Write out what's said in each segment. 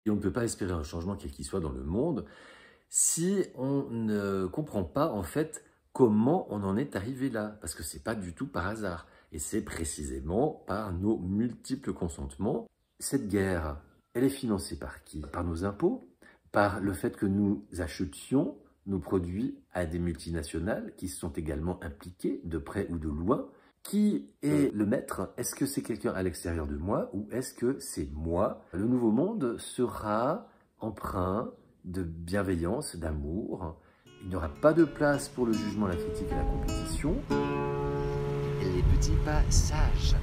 Et on ne peut pas espérer un changement quel qu'il soit dans le monde si on ne comprend pas en fait comment on en est arrivé là. Parce que c'est pas du tout par hasard. Et c'est précisément par nos multiples consentements. Cette guerre, elle est financée par qui? Par nos impôts, par le fait que nous achetions nos produits à des multinationales qui sont également impliquées de près ou de loin. Qui est le maître? Est-ce que c'est quelqu'un à l'extérieur de moi ou est-ce que c'est moi? Le nouveau monde sera empreint de bienveillance, d'amour. Il n'y aura pas de place pour le jugement, la critique et la compétition. Les petits passages.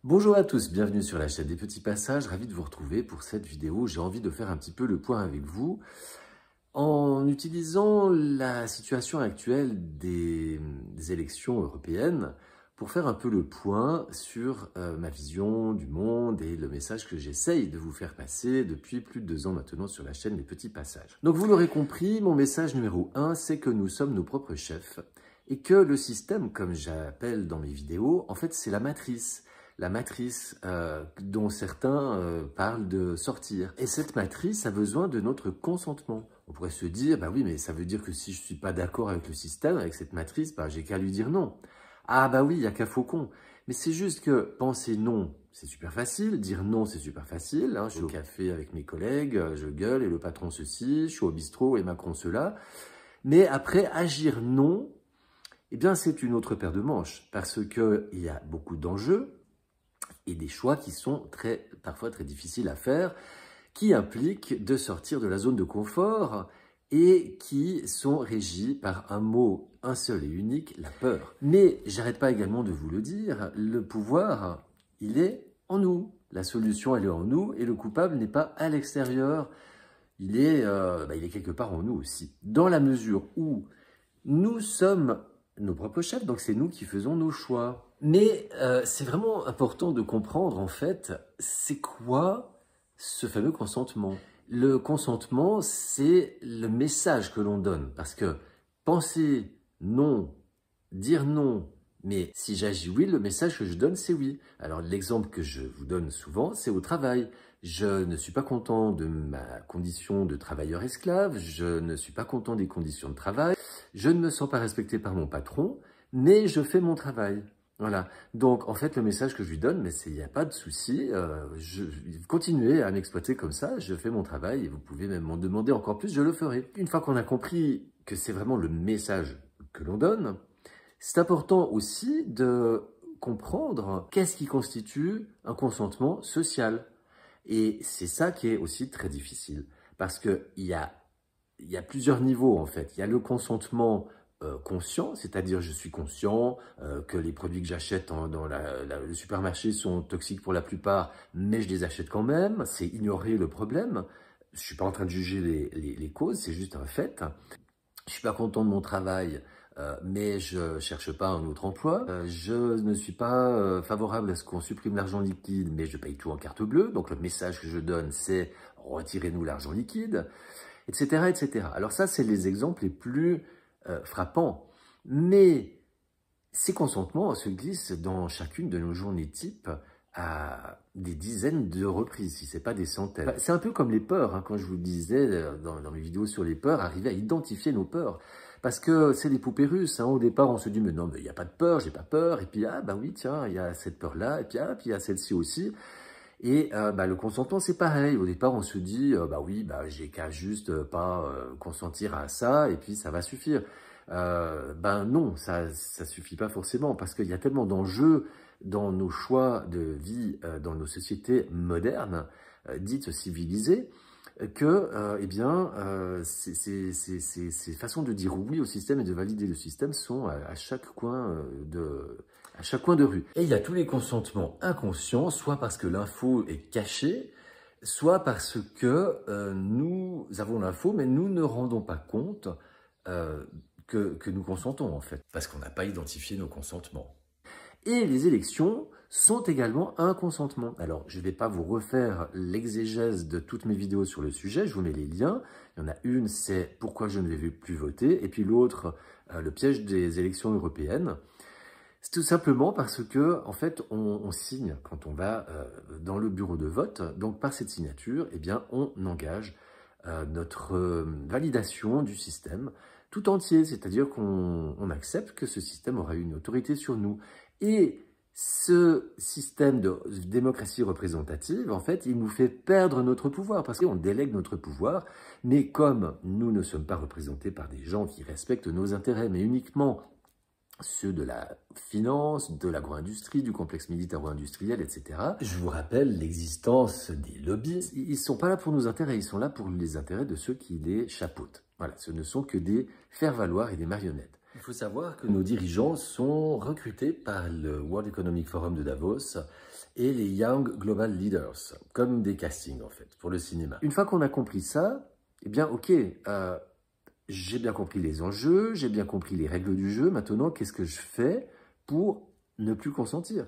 Bonjour à tous, bienvenue sur la chaîne des petits passages. Ravi de vous retrouver pour cette vidéo. J'ai envie de faire un petit peu le point avec vous en utilisant la situation actuelle des élections européennes pour faire un peu le point sur ma vision du monde et le message que j'essaye de vous faire passer depuis plus de 2 ans maintenant sur la chaîne des petits passages. Donc vous l'aurez compris, mon message numéro 1, c'est que nous sommes nos propres chefs et que le système, comme j'appelle dans mes vidéos, en fait c'est la matrice. La matrice dont certains parlent de sortir. Et cette matrice a besoin de notre consentement. On pourrait se dire, bah oui, mais ça veut dire que si je ne suis pas d'accord avec le système, avec cette matrice, bah j'ai qu'à lui dire non. Ah bah oui, il n'y a qu'à Faucon. Mais c'est juste que penser non, c'est super facile. Dire non, c'est super facile. Hein. Je suis au café avec mes collègues, je gueule et le patron ceci. Je suis au bistrot et Macron cela. Mais après, agir non, eh bien c'est une autre paire de manches. Parce qu'il y a beaucoup d'enjeux et des choix qui sont parfois très difficiles à faire, qui impliquent de sortir de la zone de confort et qui sont régis par un mot, un seul et unique, la peur. Mais j'arrête pas également de vous le dire, le pouvoir, il est en nous. La solution, elle est en nous et le coupable n'est pas à l'extérieur. Il est quelque part en nous aussi. Dans la mesure où nous sommes nos propres chefs, donc c'est nous qui faisons nos choix. Mais c'est vraiment important de comprendre, en fait, c'est quoi ce fameux consentement. Le consentement, c'est le message que l'on donne. Parce que penser non, dire non, mais si j'agis oui, le message que je donne, c'est oui. Alors l'exemple que je vous donne souvent, c'est au travail. Je ne suis pas content de ma condition de travailleur esclave, je ne suis pas content des conditions de travail, je ne me sens pas respecté par mon patron, mais je fais mon travail. Voilà. Donc, en fait, le message que je lui donne, mais il n'y a pas de souci, continuez à m'exploiter comme ça, je fais mon travail et vous pouvez même m'en demander encore plus, je le ferai. Une fois qu'on a compris que c'est vraiment le message que l'on donne, c'est important aussi de comprendre qu'est-ce qui constitue un consentement social. Et c'est ça qui est aussi très difficile, parce qu'il y a plusieurs niveaux en fait. Il y a le consentement conscient, c'est-à-dire je suis conscient que les produits que j'achète dans le supermarché sont toxiques pour la plupart, mais je les achète quand même, c'est ignorer le problème. Je ne suis pas en train de juger les causes, c'est juste un fait. Je ne suis pas content de mon travail, mais je ne cherche pas un autre emploi. Je ne suis pas favorable à ce qu'on supprime l'argent liquide, mais je paye tout en carte bleue. Donc le message que je donne, c'est retirez-nous l'argent liquide, etc., etc. Alors ça, c'est les exemples les plus frappants. Mais ces consentements se glissent dans chacune de nos journées types à des dizaines de reprises, si ce n'est pas des centaines. C'est un peu comme les peurs, hein, quand je vous disais dans mes vidéos sur les peurs, arriver à identifier nos peurs. Parce que c'est des poupées russes. Hein. Au départ, on se dit, mais non, mais il n'y a pas de peur, j'ai pas peur. Et puis, ah bah oui, tiens, il y a cette peur-là. Et puis, ah, puis il y a celle-ci aussi. Et le consentement, c'est pareil. Au départ, on se dit, bah oui, bah j'ai qu'à juste pas consentir à ça, et puis ça va suffire. Ben non, ça suffit pas forcément, parce qu'il y a tellement d'enjeux dans nos choix de vie, dans nos sociétés modernes, dites civilisées, que ces façons de dire oui au système et de valider le système sont à chaque coin de rue. Et il y a tous les consentements inconscients, soit parce que l'info est cachée, soit parce que nous avons l'info, mais nous ne rendons pas compte que nous consentons en fait, parce qu'on n'a pas identifié nos consentements. Et les élections sont également un consentement. Alors, je ne vais pas vous refaire l'exégèse de toutes mes vidéos sur le sujet, je vous mets les liens. Il y en a une, c'est pourquoi je ne vais plus voter, et puis l'autre, le piège des élections européennes. C'est tout simplement parce que, en fait, on signe quand on va dans le bureau de vote. Donc, par cette signature, eh bien, on engage notre validation du système tout entier. C'est-à-dire qu'on accepte que ce système aura une autorité sur nous. Et ce système de démocratie représentative, en fait, il nous fait perdre notre pouvoir parce qu'on délègue notre pouvoir. Mais comme nous ne sommes pas représentés par des gens qui respectent nos intérêts, mais uniquement ceux de la finance, de l'agro-industrie, du complexe militaro-industriel, etc. Je vous rappelle l'existence des lobbies. Ils ne sont pas là pour nos intérêts, ils sont là pour les intérêts de ceux qui les chapeautent. Voilà, ce ne sont que des faire-valoir et des marionnettes. Il faut savoir que nos dirigeants sont recrutés par le World Economic Forum de Davos et les Young Global Leaders, comme des castings en fait, pour le cinéma. Une fois qu'on a compris ça, eh bien ok, j'ai bien compris les enjeux, j'ai bien compris les règles du jeu. Maintenant, qu'est-ce que je fais pour ne plus consentir?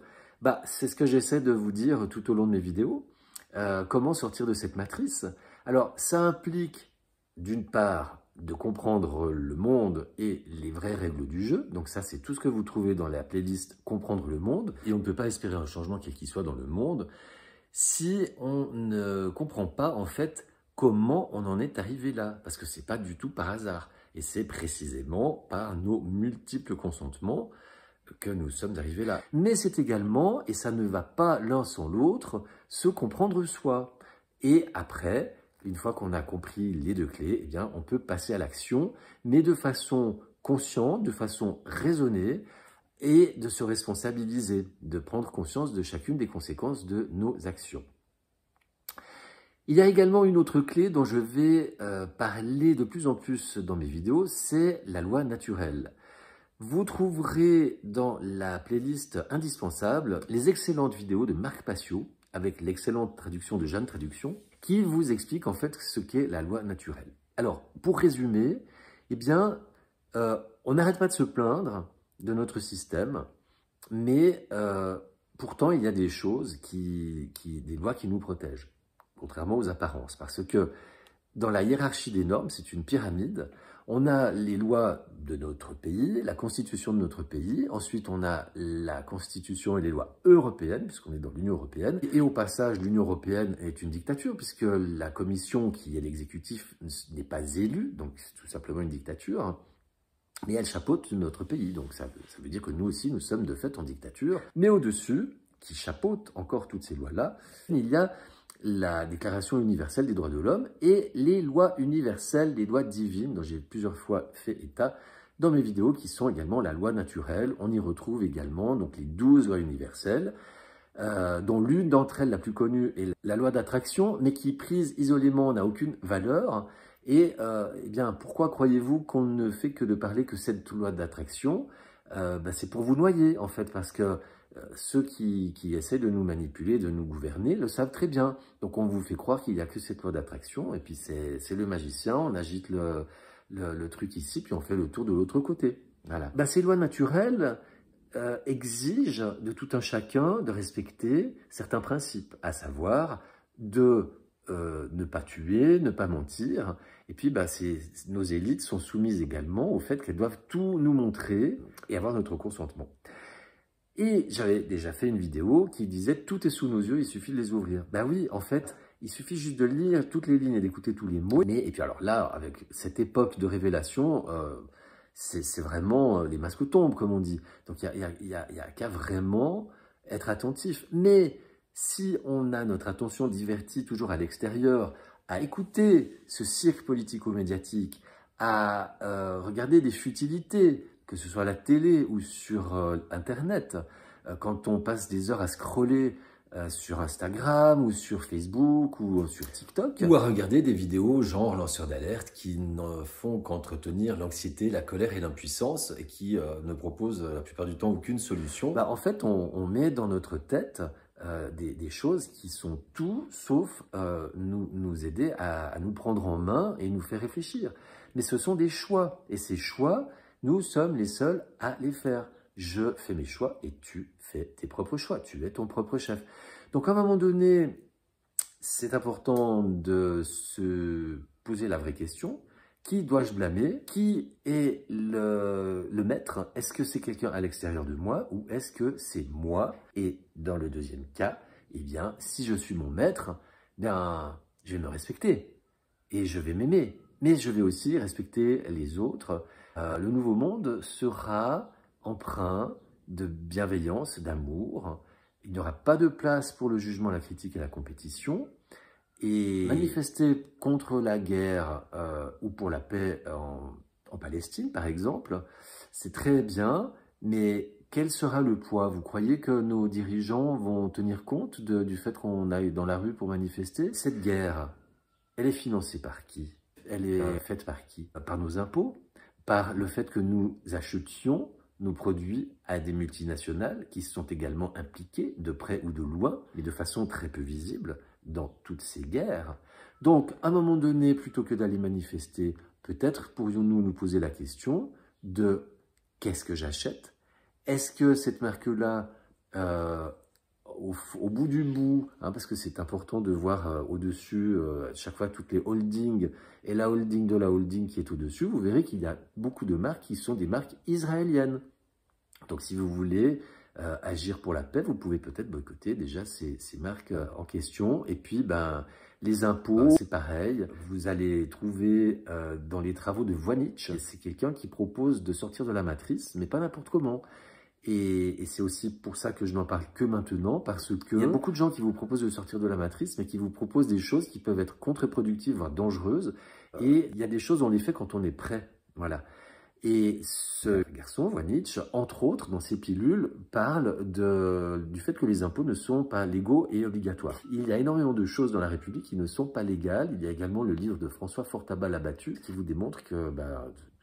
C'est ce que j'essaie de vous dire tout au long de mes vidéos. Comment sortir de cette matrice? Alors, ça implique, d'une part, de comprendre le monde et les vraies règles du jeu. Donc ça, c'est tout ce que vous trouvez dans la playlist « Comprendre le monde ». Et on ne peut pas espérer un changement quel qu'il soit dans le monde si on ne comprend pas, en fait, comment on en est arrivé là, parce que ce n'est pas du tout par hasard. Et c'est précisément par nos multiples consentements que nous sommes arrivés là. Mais c'est également, et ça ne va pas l'un sans l'autre, se comprendre soi. Et après, une fois qu'on a compris les deux clés, eh bien, on peut passer à l'action, mais de façon consciente, de façon raisonnée, et de se responsabiliser, de prendre conscience de chacune des conséquences de nos actions. Il y a également une autre clé dont je vais parler de plus en plus dans mes vidéos, c'est la loi naturelle. Vous trouverez dans la playlist indispensable les excellentes vidéos de Marc Passio, avec l'excellente traduction de Jeanne Traduction, qui vous explique en fait ce qu'est la loi naturelle. Alors, pour résumer, eh bien, on n'arrête pas de se plaindre de notre système, mais pourtant, il y a des choses, des lois qui nous protègent, contrairement aux apparences. Parce que dans la hiérarchie des normes, c'est une pyramide. On a les lois de notre pays, la constitution de notre pays. Ensuite, on a la constitution et les lois européennes, puisqu'on est dans l'Union européenne. Et au passage, l'Union européenne est une dictature, puisque la commission, qui est l'exécutif, n'est pas élue, donc c'est tout simplement une dictature. Mais elle chapeaute notre pays, donc ça veut dire que nous aussi, nous sommes de fait en dictature. Mais au-dessus, qui chapeaute encore toutes ces lois-là, il y a la Déclaration universelle des droits de l'homme et les lois universelles, les lois divines, dont j'ai plusieurs fois fait état dans mes vidéos, qui sont également la loi naturelle. On y retrouve également donc, les 12 lois universelles, dont l'une d'entre elles, la plus connue, est la loi d'attraction, mais qui, prise isolément, n'a aucune valeur. Et eh bien, pourquoi croyez-vous qu'on ne fait que de parler que cette loi d'attraction? C'est pour vous noyer, en fait, parce que ceux qui essaient de nous manipuler, de nous gouverner, le savent très bien. Donc on vous fait croire qu'il n'y a que cette loi d'attraction, et puis c'est le magicien, on agite le truc ici, puis on fait le tour de l'autre côté. Voilà. Ces lois naturelles exigent de tout un chacun de respecter certains principes, à savoir de ne pas tuer, ne pas mentir. Et puis, nos élites sont soumises également au fait qu'elles doivent tout nous montrer et avoir notre consentement. Et j'avais déjà fait une vidéo qui disait « Tout est sous nos yeux, il suffit de les ouvrir ». Oui, en fait, il suffit juste de lire toutes les lignes et d'écouter tous les mots. Et puis alors là, avec cette époque de révélation, c'est vraiment les masques tombent, comme on dit. Donc il y a qu'à vraiment être attentif. Mais si on a notre attention divertie toujours à l'extérieur, à écouter ce cirque politico-médiatique, à regarder des futilités, que ce soit à la télé ou sur Internet, quand on passe des heures à scroller sur Instagram ou sur Facebook ou sur TikTok, ou à regarder des vidéos genre lanceurs d'alerte qui ne font qu'entretenir l'anxiété, la colère et l'impuissance et qui ne proposent la plupart du temps aucune solution, en fait, on met dans notre tête des choses qui sont tout sauf nous aider à nous prendre en main et nous faire réfléchir. Mais ce sont des choix, et ces choix, nous sommes les seuls à les faire. Je fais mes choix et tu fais tes propres choix. Tu es ton propre chef. Donc, à un moment donné, c'est important de se poser la vraie question. Qui dois-je blâmer? Qui est le maître? Est-ce que c'est quelqu'un à l'extérieur de moi ou est-ce que c'est moi? Et dans le deuxième cas, eh bien, si je suis mon maître, bien, je vais me respecter et je vais m'aimer. Mais je vais aussi respecter les autres. Le nouveau monde sera empreint de bienveillance, d'amour. Il n'y aura pas de place pour le jugement, la critique et la compétition. Et manifester contre la guerre ou pour la paix en Palestine, par exemple, c'est très bien, mais quel sera le poids? Vous croyez que nos dirigeants vont tenir compte du fait qu'on aille dans la rue pour manifester? Cette guerre, elle est financée par qui? Elle est faite par qui? Par nos impôts? Par le fait que nous achetions nos produits à des multinationales qui sont également impliquées de près ou de loin, mais de façon très peu visible, dans toutes ces guerres. Donc, à un moment donné, plutôt que d'aller manifester, peut-être pourrions-nous nous poser la question de qu'est-ce que j'achète? Est-ce que cette marque-là, au bout du bout, parce que c'est important de voir au-dessus, chaque fois toutes les holdings, et la holding de la holding qui est au-dessus, vous verrez qu'il y a beaucoup de marques qui sont des marques israéliennes. Donc, si vous voulez agir pour la paix, vous pouvez peut-être boycotter déjà ces marques en question. Et puis, les impôts, c'est pareil. Vous allez trouver dans les travaux de Voynich, c'est quelqu'un qui propose de sortir de la matrice, mais pas n'importe comment. Et c'est aussi pour ça que je n'en parle que maintenant, parce que il y a beaucoup de gens qui vous proposent de sortir de la matrice, mais qui vous proposent des choses qui peuvent être contre-productives, voire dangereuses. Et il y a des choses, on les fait quand on est prêt. Voilà. Et ce garçon, Voynich, entre autres, dans ses pilules, parle du fait que les impôts ne sont pas légaux et obligatoires. Il y a énormément de choses dans la République qui ne sont pas légales. Il y a également le livre de François Fortabat-Labattu qui vous démontre que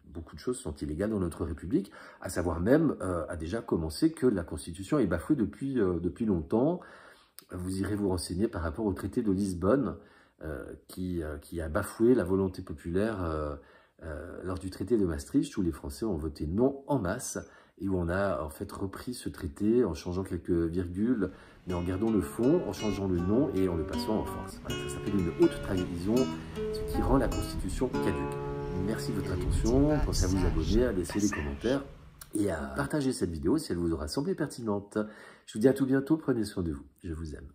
beaucoup de choses sont illégales dans notre République, à savoir même, a déjà commencé que la Constitution est bafouée depuis longtemps. Vous irez vous renseigner par rapport au traité de Lisbonne, qui a bafoué la volonté populaire lors du traité de Maastricht, où les Français ont voté non en masse, et où on a en fait repris ce traité en changeant quelques virgules, mais en gardant le fond, en changeant le nom et en le passant en force. Voilà, ça s'appelle une haute trahison, ce qui rend la Constitution caduque. Merci de votre attention, pensez à vous abonner, à laisser des commentaires et à partager cette vidéo si elle vous aura semblé pertinente. Je vous dis à tout bientôt, prenez soin de vous, je vous aime.